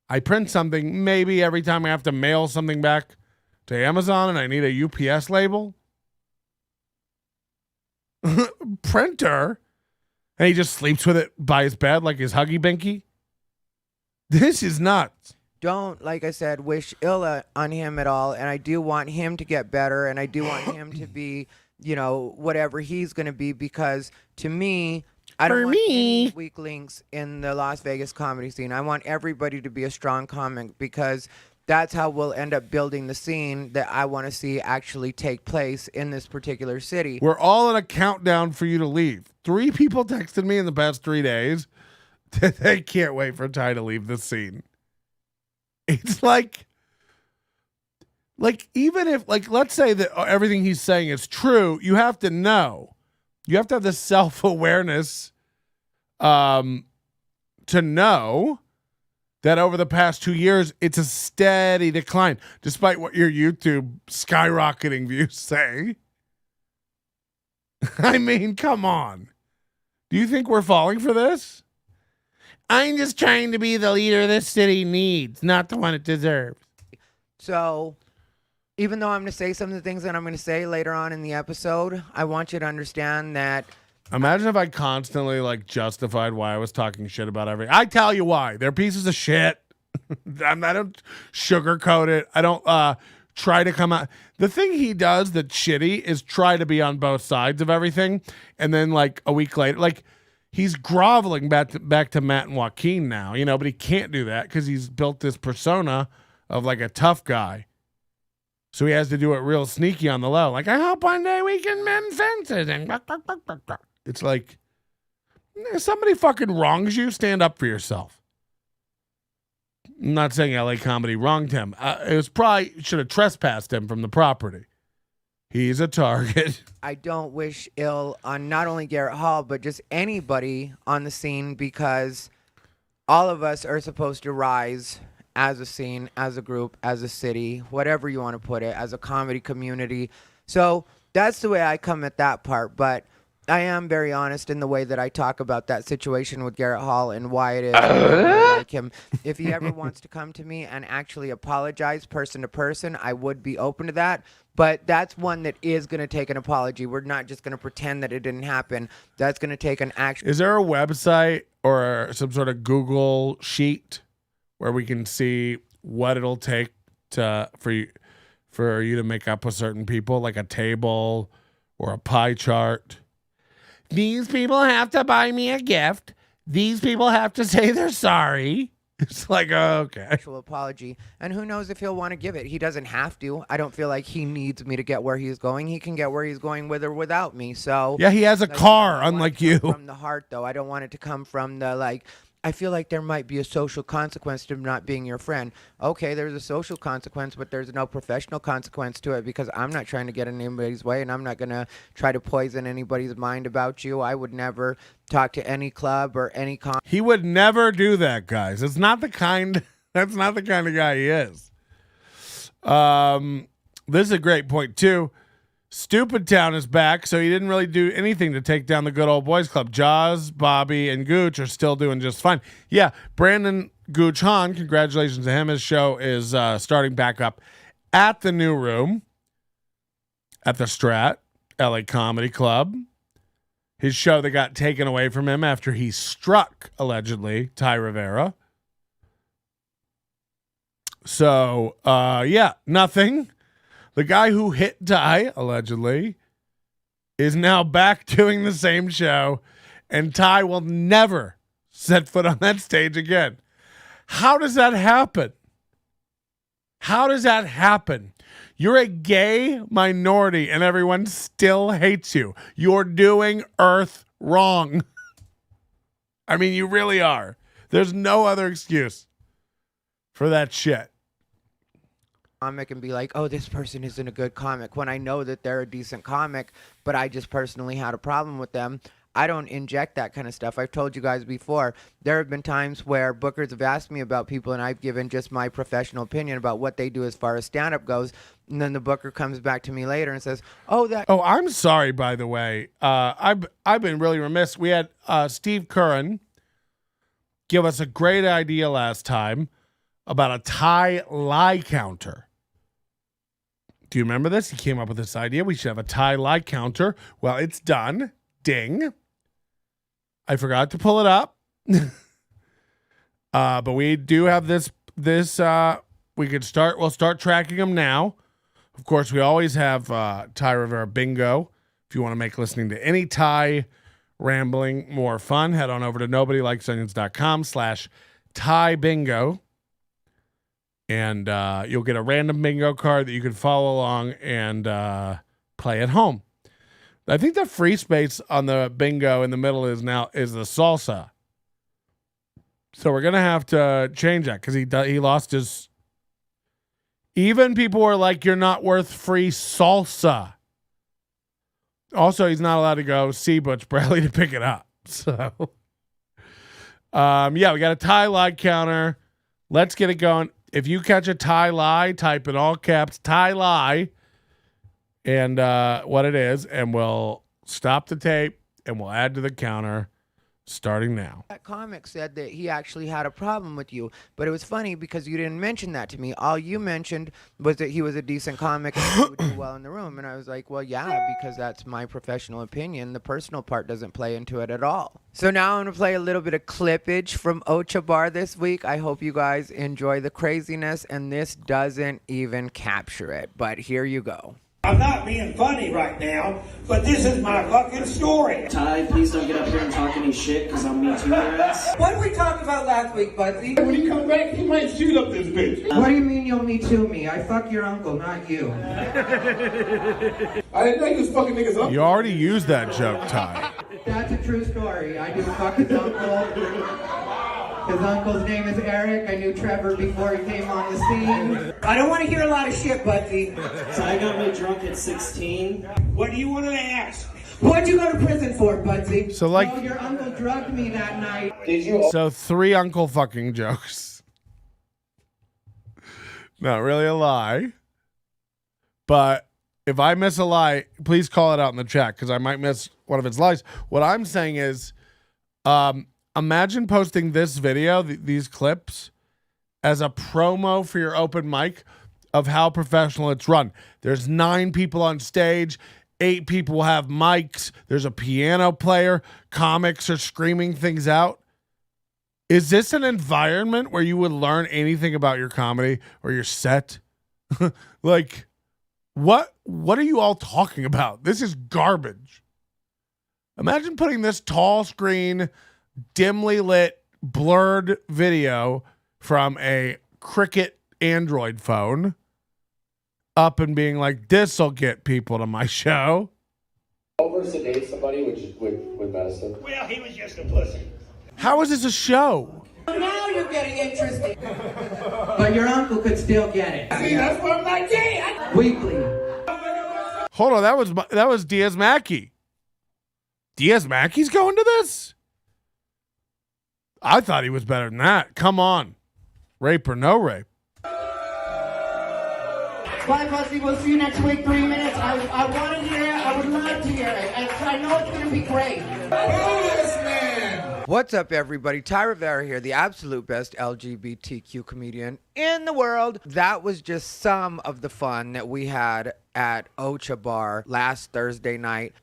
I print something maybe every time I have to mail something back to Amazon and I need a UPS label. Printer. And he just sleeps with it by his bed like his Huggy Binky. This is nuts. Don't, like I said, wish ill on him at all. And I do want him to get better. And I do want him to be, you know, whatever he's going to be. Because to me, I don't want any weak links in the Las Vegas comedy scene. I want everybody to be a strong comic, because that's how we'll end up building the scene that I want to see actually take place in this particular city. We're all in a countdown for you to leave. 3 people texted me in the past 3 days that they can't wait for Ty to leave the scene. It's like even if, like, let's say that everything he's saying is true, you have to know. You have to have the self-awareness to know that over the past 2 years, it's a steady decline, despite what your YouTube skyrocketing views say. I mean, come on. Do you think we're falling for this? I'm just trying to be the leader this city needs, not the one it deserves. So, even though I'm going to say some of the things that I'm going to say later on in the episode, I want you to understand that. Imagine if I constantly justified why I was talking shit about everything. I tell you why. They're pieces of shit. I don't sugarcoat it. I don't try to come out. The thing he does that's shitty is try to be on both sides of everything. And then a week later, he's groveling back to Matt and Joaquin now, but he can't do that because he's built this persona of a tough guy. So he has to do it real sneaky on the low. I hope one day we can mend fences. And it's like, if somebody fucking wrongs you, stand up for yourself. I'm not saying LA Comedy wronged him. It was probably should have trespassed him from the property. He's a target. I don't wish ill on not only Garrett Hall, but just anybody on the scene, because all of us are supposed to rise as a scene, as a group, as a city, whatever you want to put it, as a comedy community. So that's the way I come at that part. But I am very honest in the way that I talk about that situation with Garrett Hall and why it is I really like him. If he ever wants to come to me and actually apologize person to person, I would be open to that. But that's one that is going to take an apology. We're not just going to pretend that it didn't happen. That's going to take an action. Is there a website or some sort of Google sheet where we can see what it'll take for you to make up with certain people, like a table or a pie chart? These people have to buy me a gift. these people have to say they're sorry. It's like, okay. Actual apology. And who knows if he'll want to give it. He doesn't have to. I don't feel like he needs me to get where he's going. He can get where he's going with or without me. So yeah, he has a car, unlike you. From the heart, though. I don't want it to come from the, like, I feel like there might be a social consequence to not being your friend. Okay, there's a social consequence, but there's no professional consequence to it because I'm not trying to get in anybody's way, and I'm not going to try to poison anybody's mind about you. I would never talk to any club or any He would never do that, guys. That's not the kind of guy he is. This is a great point, too. Stupid Town is back, so he didn't really do anything to take down the good old boys club. Jaws, Bobby, and Gooch are still doing just fine. Yeah, Brandon Gooch Hahn, congratulations to him. His show is starting back up at the New Room at the Strat, LA Comedy Club. His show that got taken away from him after he struck, allegedly, Ty Rivera. So, yeah, nothing. The guy who hit Ty, allegedly, is now back doing the same show, and Ty will never set foot on that stage again. How does that happen? How does that happen? You're a gay minority, and everyone still hates you. You're doing Earth wrong. I mean, you really are. There's no other excuse for that shit. Comic and be like, oh, this person isn't a good comic, when I know that they're a decent comic, but I just personally had a problem with them. I don't inject that kind of stuff. I've told you guys before, there have been times where bookers have asked me about people and I've given just my professional opinion about what they do as far as stand-up goes, and then the booker comes back to me later and says, oh, I'm sorry, by the way. I've been really remiss. We had Steve Curran give us a great idea last time about a Thai lie counter. Do you remember this? He came up with this idea. We should have a Thai lie counter. Well, it's done. Ding. I forgot to pull it up. But we do have this, we'll start tracking them now. Of course, we always have Ty Rivera Bingo. If you want to make listening to any Ty rambling more fun, head on over to nobodylikesonions.com/Ty Bingo. And you'll get a random bingo card that you can follow along and play at home. I think the free space on the bingo in the middle is the salsa. So we're going to have to change that because he lost his... Even people were like, you're not worth free salsa. Also, he's not allowed to go see Butch Bradley to pick it up. So, yeah, we got a Thai lie counter. Let's get it going. If you catch a Thai lie, type in all caps, Thai lie, and what it is, and we'll stop the tape, and we'll add to the counter starting now. That comic said that he actually had a problem with you, but it was funny because you didn't mention that to me. All you mentioned was that he was a decent comic and he would do well in the room, and I was like, well, yeah, because that's my professional opinion. The personal part doesn't play into it at all. So now I'm going to play a little bit of clippage from Ocha Bar this week. I hope you guys enjoy the craziness, and this doesn't even capture it, but here you go. I'm not being funny right now, but this is my fucking story. Ty, please don't get up here and talk any shit, because I'll meet your ass. What did we talk about last week, Budsy? When he comes back, he might shoot up this bitch. What do you mean you'll me too me? I fuck your uncle, not you. I didn't think this fucking nigga's up. You already used that joke, Ty. That's a true story. I do fuck his uncle. His uncle's name is Eric. I knew Trevor before he came on the scene. I don't want to hear a lot of shit, Budsy. So I got me drunk at 16. What do you want to ask? What'd you go to prison for, Budsy? So, like... Oh, your uncle drugged me that night. Did you... So 3 uncle fucking jokes. Not really a lie. But if I miss a lie, please call it out in the chat because I might miss one of its lies. What I'm saying is... imagine posting this video, these clips, as a promo for your open mic of how professional it's run. There's 9 people on stage. 8 people have mics. There's a piano player. Comics are screaming things out. Is this an environment where you would learn anything about your comedy or your set? Like, what are you all talking about? This is garbage. Imagine putting this tall screen dimly lit, blurred video from a Cricket Android phone up and being like, this'll get people to my show. Over sedate somebody with medicine. Well, he was just a pussy. How is this a show? Now you're getting interesting. But your uncle could still get it. See, that's what I'm not gay. Weekly. Hold on, that was Diaz Mackey. Diaz Mackey's going to this? I thought he was better than that. Come on. Rape or no rape. Bye, Pussy. We'll see you next week. 3 minutes. I want to hear it. I would love to hear it. And I know it's going to be great. What's up, everybody? Ty Rivera here, the absolute best LGBTQ comedian in the world. That was just some of the fun that we had at Ocha Bar last Thursday night.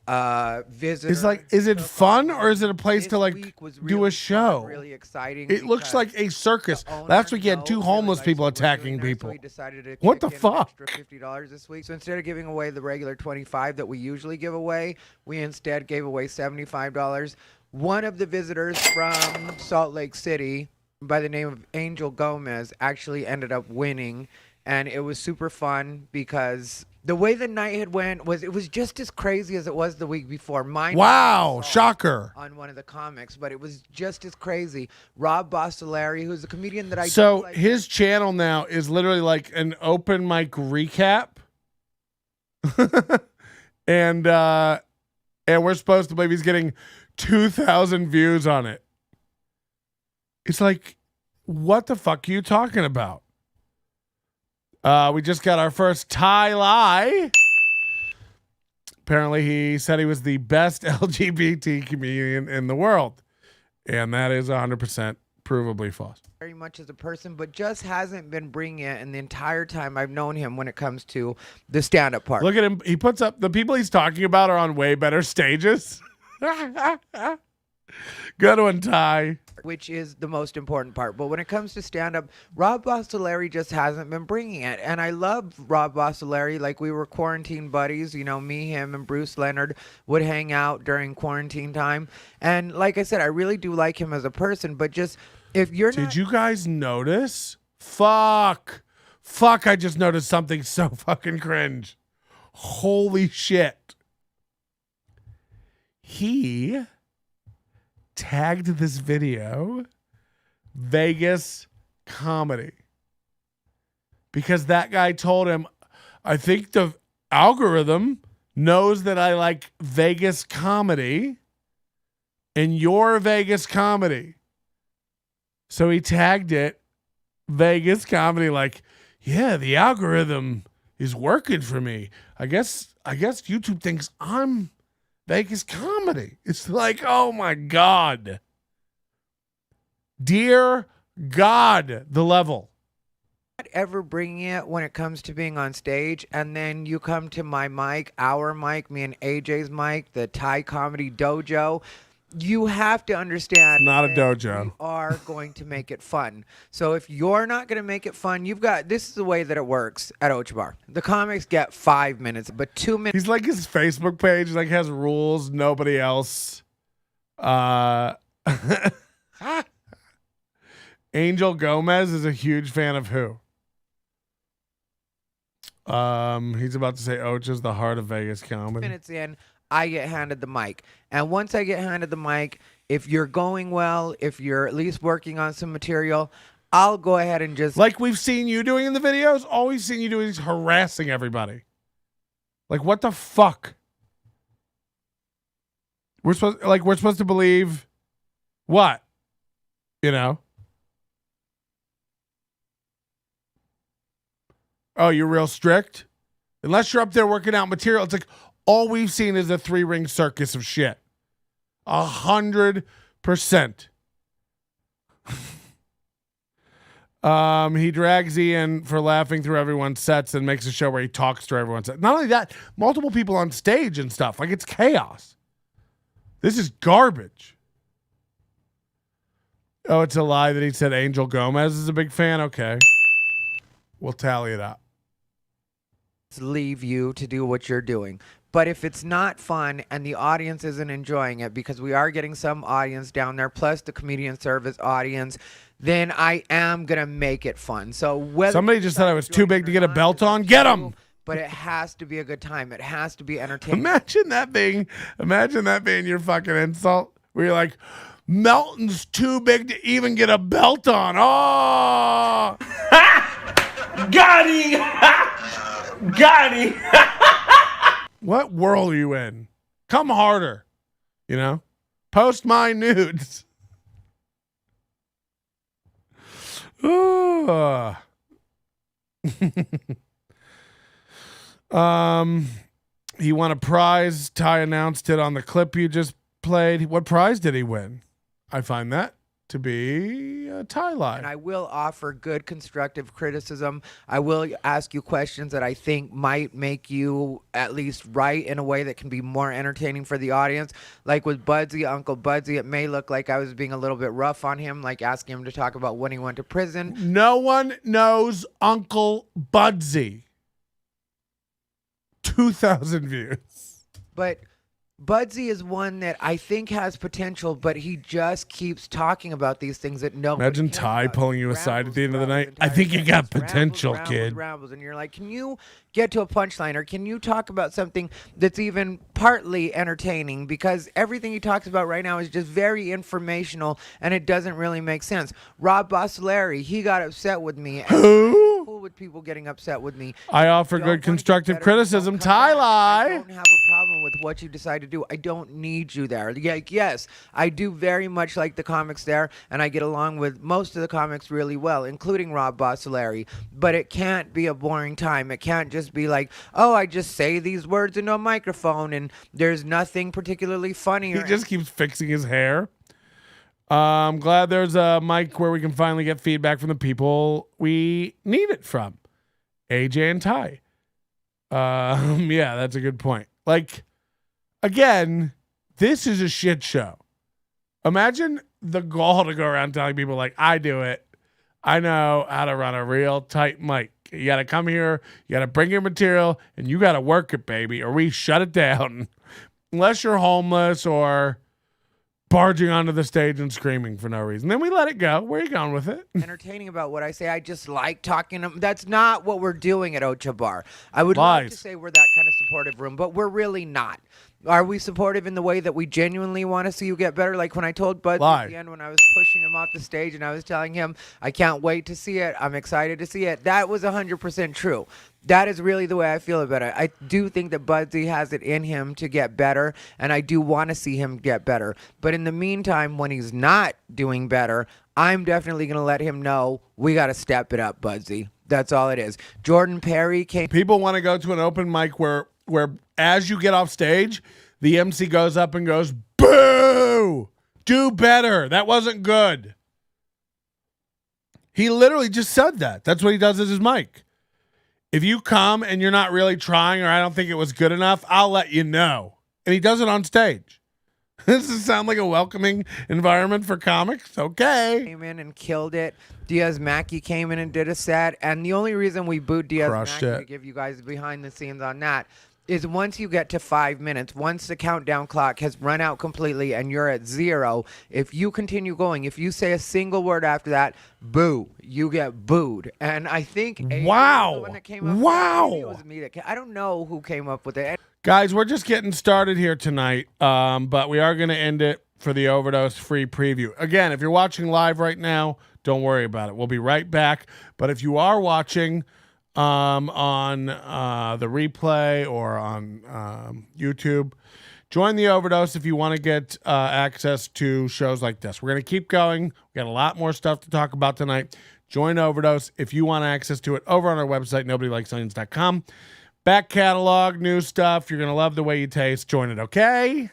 Visitor. It's like, is it fun or is it a place to like do a show? Really exciting. It looks like a circus. Last week you had two homeless people attacking people. So we decided to What the kick in an fuck? extra $50 this week. So instead of giving away the regular $25 that we usually give away, we instead gave away $75. One of the visitors from Salt Lake City by the name of Angel Gomez actually ended up winning, and it was super fun because the way the night had went was it was just as crazy as it was the week before. Wow, shocker. On one of the comics, but it was just as crazy. Rob Bossolari, who's a comedian that I So do like. his channel now is literally like an open mic recap. and we're supposed to believe he's getting 2,000 views on it. It's like, what the fuck are you talking about? We just got our first Ty Lie. Apparently he said he was the best LGBT comedian in the world. And that is 100% provably false. Very much as a person, but just hasn't been bringing it in the entire time I've known him when it comes to the stand-up part. Look at him. He puts up, the people he's talking about are on way better stages. Good one, Ty. Which is the most important part. But when it comes to stand-up, Rob Bossolari just hasn't been bringing it. And I love Rob Bossolari. Like, we were quarantine buddies. You know, me, him, and Bruce Leonard would hang out during quarantine time. And like I said, I really do like him as a person. But just, if you're Did you guys notice? Fuck, I just noticed something so fucking cringe. Holy shit. He tagged this video Vegas comedy because that guy told him, I think the algorithm knows that I like Vegas comedy and your Vegas comedy. So he tagged it Vegas comedy, like, yeah, the algorithm is working for me. I guess YouTube thinks I'm Vegas comedy. It's like, oh my God. Dear God, the level. ever bringing it when it comes to being on stage, and then you come to my mic, our mic, me and AJ's mic, the Thai Comedy Dojo. You have to understand, not a dojo. We are going to make it fun. So if you're not going to make it fun, this is the way that it works at Ocha Bar. The comics get 5 minutes, but 2 minutes. He's like his Facebook page, like has rules, nobody else. Angel Gomez is a huge fan of who? He's about to say Ocha's the heart of Vegas comedy. Minutes in, I get handed the mic. And once I get handed the mic, if you're going well, if you're at least working on some material, I'll go ahead and just... Like we've seen you doing in the videos, all we've seen you doing is harassing everybody. Like, what the fuck? We're supposed to believe what? You know? Oh, you're real strict? Unless you're up there working out material, it's like all we've seen is a 3-ring circus of shit. 100%. He drags Ian for laughing through everyone's sets and makes a show where he talks to everyone's sets. Not only that, multiple people on stage and stuff. Like, it's chaos. This is garbage. Oh, it's a lie that he said Angel Gomez is a big fan? Okay. We'll tally it up. Leave you to do what you're doing. But if it's not fun and the audience isn't enjoying it, because we are getting some audience down there, plus the comedian service audience, then I am going to make it fun. So whether somebody just said I was too big to get a belt on. Get him! But it has to be a good time. It has to be entertaining. Imagine that being your fucking insult. Where you're like, Melton's too big to even get a belt on. Oh! Got him! Got him! What world are you in? Come harder. You know? Post my nudes. He won a prize. Ty announced it on the clip you just played. What prize did he win? I find that to be a Ty lie. And I will offer good constructive criticism. I will ask you questions that I think might make you at least right in a way that can be more entertaining for the audience. Like with Budsy, Uncle Budsy, it may look like I was being a little bit rough on him, like asking him to talk about when he went to prison. No one knows Uncle Budsy. 2,000 views. But Budsy is one that I think has potential, but he just keeps talking about these things that nobody Imagine cares Ty about. pulling you aside at the end of the night. I think you got potential, kid. Rambles, and you're like, can you get to a punchline, or can you talk about something that's even partly entertaining? Because everything he talks about right now is just very informational, and it doesn't really make sense. Rob Bossoleri, he got upset with me. Who? Cool with people getting upset with me. I offer good constructive criticism. Ty lie. I don't have a problem with what you decide to do. I don't need you there. Like, yes, I do very much like the comics there, and I get along with most of the comics really well, including Rob Bossoleri. But it can't be a boring time. It can't just be like, oh, I just say these words into a microphone, and there's nothing particularly funny. He just keeps fixing his hair. I'm glad there's a mic where we can finally get feedback from the people we need it from. AJ and Ty. Yeah, that's a good point. Like, again, this is a shit show. Imagine the gall to go around telling people like, I do it. I know how to run a real tight mic. You got to come here. You got to bring your material and you got to work it, baby, or we shut it down. Unless you're homeless or barging onto the stage and screaming for no reason. Then we let it go. Where are you going with it? Entertaining about what I say. I just like talking. That's not what we're doing at Ocha Bar. I would love to say we're that kind of supportive room, but we're really not. Are we supportive in the way that we genuinely want to see you get better? Like when I told Bud at the end when I was pushing him off the stage and I was telling him, I can't wait to see it. I'm excited to see it. That was 100% true. That is really the way I feel about it. I do think that Budsy has it in him to get better, and I do want to see him get better. But in the meantime, when he's not doing better, I'm definitely going to let him know we got to step it up, Budsy. That's all it is. Jordan Perry came. People want to go to an open mic where as you get off stage, the MC goes up and goes, boo, do better. That wasn't good. He literally just said that. That's what he does as his mic. If you come and you're not really trying or I don't think it was good enough, I'll let you know. And he does it on stage. Does this sound like a welcoming environment for comics? Okay. Came in and killed it. Diaz Mackey came in and did a set. And the only reason we booed Diaz Mackey, to give you guys behind the scenes on that, is once you get to 5 minutes, once the countdown clock has run out completely and you're at 0, if you continue going, if you say a single word after that, boo, you get booed. And I think wow, the one that came up wow, it was me that I don't know who came up with it. Guys, we're just getting started here tonight, but we are going to end it for the Overdose free preview. Again, if you're watching live right now, don't worry about it. We'll be right back. But if you are watching on the replay or on YouTube, join the Overdose if you want to get access to shows like this. We're going to keep going. We got a lot more stuff to talk about tonight. Join Overdose if you want access to it over on our website, nobodylikesonions.com. Back catalog, new stuff. You're going to love the way you taste. Join it, okay?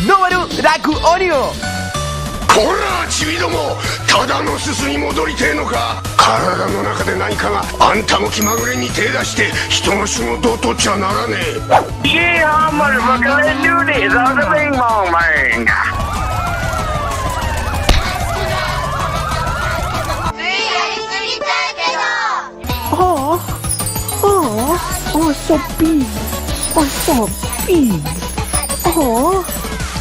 Nobody like audio. こらちびどもただのすすに戻りてえのか体の中で何かがあんたも気まぐれに手出して人の仕事を取っちゃならねえ Yeah, motherfucker, let's do this on the bing bong man Oh, oh. ปีโอ้โหปีโอ้โห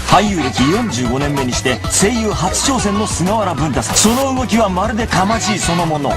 俳優歴45年目にして声優初挑戦の菅原文太さん。その動きはまるでかまじいそのもの。